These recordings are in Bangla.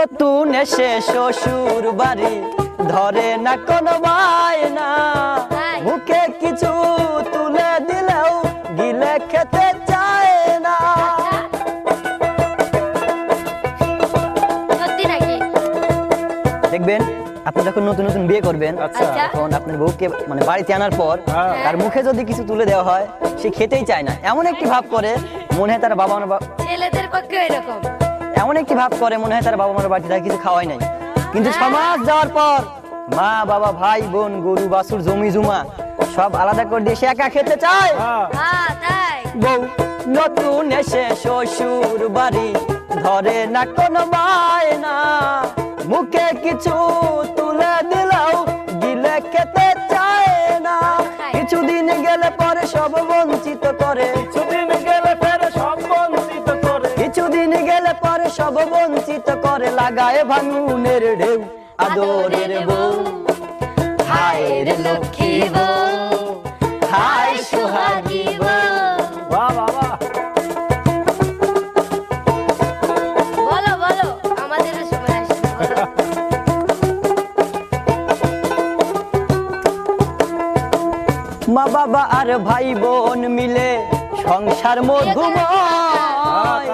নতুন এসে শ্বশুর বাড়ি ধরে না কোনো বায়না, মুখে কিছু তুলে দিলেও গিলে খেতে চায় না। দেখবেন আপনি যখন নতুন নতুন বিয়ে করবেন তখন আপনার বউকে মানে বাড়িতে আনার পর তার মুখে যদি কিছু তুলে দেওয়া হয় সে খেতেই চায় না। এমন একটি ভাব করে মনে হয় তার বাবা মার ছেলেদের পক্ষে এরকম, এমন একটি ভাব করে মনে হয় তার বাবা মার বাড়িতে তার কিছু খাওয়াই নাই, কিন্তু সমাজ যাওয়ার পর মা বাবা ভাই বোন গরু বাছুর জমি জমা সব আলাদা করে দিয়ে সে একা খেতে চায়। বউ নতুন এসে শ্বশুর বাড়ি ধরে না কোনো বায়না, মুখে কিছু তুলে দিলেও গিলে খেতে চায় না। কিছুদিন গেলে পরে সব বঞ্চিত করে, কিছুদিন গেলে পরে সব বঞ্চিত করে, লাগায় ভাঙুনের ঢেউ আদরের বউ। হায় রে লক্ষ্মী বউ, হায় সোহাগী বউ। বাহ বাহ বাহ। বলো বলো, আমাদের সময় আসছে। মা বাবা আর ভাই বোন মিলে সংসার মধুময়,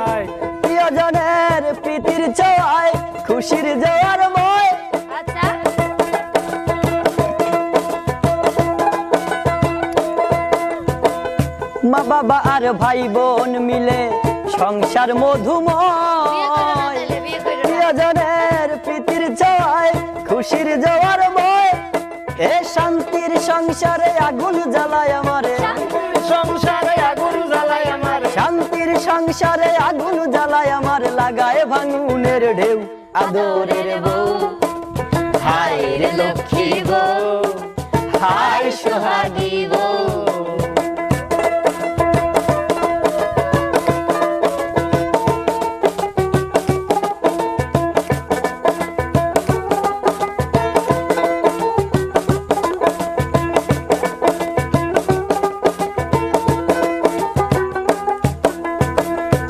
প্রিয়জনের প্রীতির ছোঁয়ায় খুশির জোয়ার ময়। মা বাবা আর ভাই বোন মিলে সংসার মধুময়, প্রিয়জনের প্রীতির ছোঁয়ায় খুশির জোয়ার ময়। এ শান্তির সংসারে আগুন জ্বালায় আমারে, শান্তির সংসারে আগুন জ্বালায় আমার, লাগায় ভাঙুনের ঢেউ আদরের বউ। হায় রে লক্ষ্মী বউ, হায় সোহাগী বউ।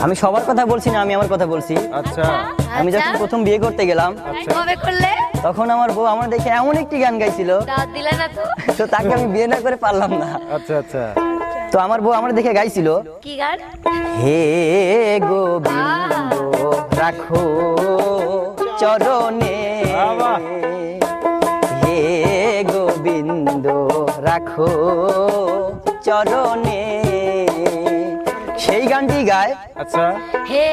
আমি সবার কথা বলছি না, আমি আমার কথা বলছি। আচ্ছা, আমি যখন প্রথম বিয়ে করতে গেলাম কবে করলে? তখন আমার বউ আমার দেখে এমন একটি গান গাইছিল, দাওয়াত দিলে না তো? তো তাকে আমি বিয়ে না করে পারলাম না। আচ্ছা আচ্ছা। তো আমার বউ আমার দেখে গাইছিল, কি গান? হে গোবিন্দ রাখো চরণে, হে গোবিন্দ রাখো চরণে, সেই গানটি গায়। আচ্ছা। হে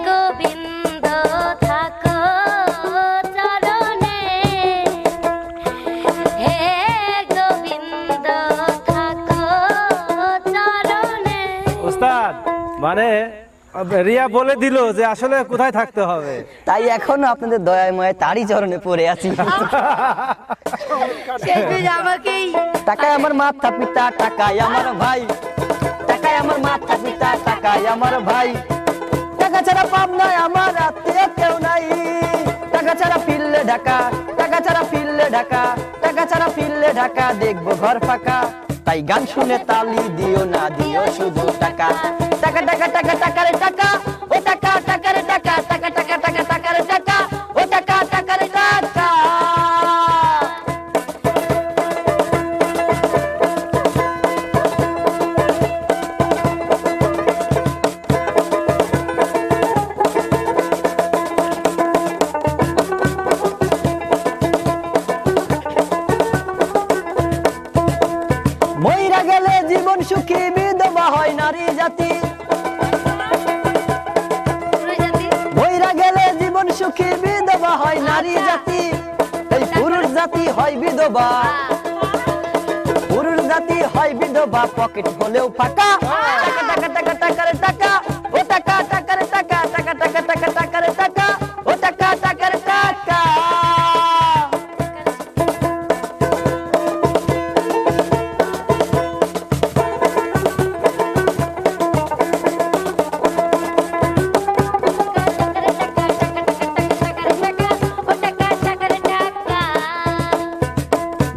গোবিন্দ থাকো চরণে, হে গোবিন্দ থাকো চরণে। উস্তাদ মানে রিয়া বলে দিল যে আসলে কোথায় থাকতে হবে, তাই এখনো আপনাদের দয়ায় ময় তারই চরণে পড়ে আছি। আমাকেই টাকায় আমার মাথা পিতা, টাকায় আমার ভাই, টাকায় আমার মাথা পিতা, টাকায় আমার ভাই, টাকা ছাড়া পাপ নাই আমার আত্মীয় কেউ নাই, টাকা ছাড়া ফিরলে ঢাকা, টাকা ছাড়া ফিরলে ঢাকা, টাকা ছাড়া ফিরলে ঢাকা, দেখবো ঘর ফাঁকা। তাই গান শুনে তালি দিও না, দিও শুধু টাকা। টাকা টাকা টাকা টাকা রে টাকা, ও টাকা টাকা রে টাকা, টাকা টাকা টাকা টাকা রে টাকা, ও টাকা টাকা রে টাকা। মইরা গেলে জীবন সুখী, বিধবা হয় নারী জাতি, মইরা গেলে জীবন সুখী, বিধবা হয় নারী জাতি। এই পুরুষ জাতি হয় বিধবা, পুরুষ জাতি হয় বিধবা, পকেট হলেও ফাঁকা। টাকা টাকা টাকা টাকা রে টাকা, ও টাকা টাকা রে টাকা, টাকা টাকা টাকা টাকা রে টাকা, ও টাকা টাকা রে টাকা।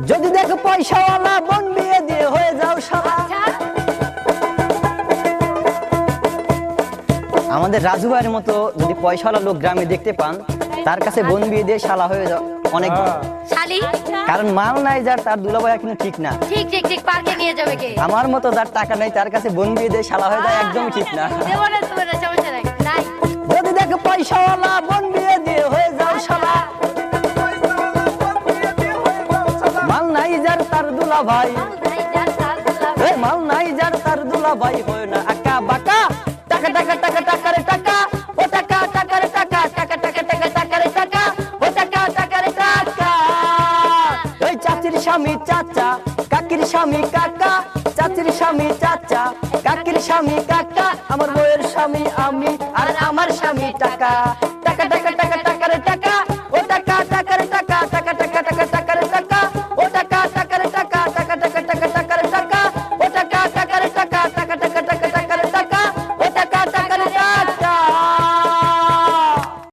যদি দেখো পয়সাওয়ালা বোন বিয়ে দিয়ে হয়ে যাও সারা। আমাদের রাজু ভাইয়ের মতো যদি পয়সাওয়ালা লোক গ্রামে দেখতে পান তার কাছে বোন বিয়ে দিয়ে শালা হয়ে যাও অনেক ভালো। শালি কারণ মাল নাই যার তার দুলাভাই কিন্তু ঠিক না। ঠিক ঠিক ঠিক পার্কে নিয়ে যাবে কে আমার মতো যার টাকা নাই তার কাছে বোন বিয়ে দিয়ে শালা হয়ে যায় একদমই ঠিক না। দেবো না তোমার সমস্যা নাই নাই যদি দেখো পয়সাওয়ালা বোন বিয়ে দিয়ে হয়ে যাও শালা, মাল নাই যার তার দুলাভাই, ভাই যার তার দুলাভাই। এ মাল নাই যার তার দুলাভাই হয় না আকা বাকা। টাকা টাকা টাকা টাকারে টাকা, ও টাকা টাকারে টাকা, টাকা টাকা টাকা টাকারে টাকা, ও টাকা টাকারে টাকা। ওই চাচির স্বামী চাচা, কাকির স্বামী কাকা, চাচির স্বামী চাচা, কাকির স্বামী কাকা, আমার বউয়ের স্বামী আমি, আর আমার স্বামী টাকা। টাকা টাকা টাকা টাকারে টাকা,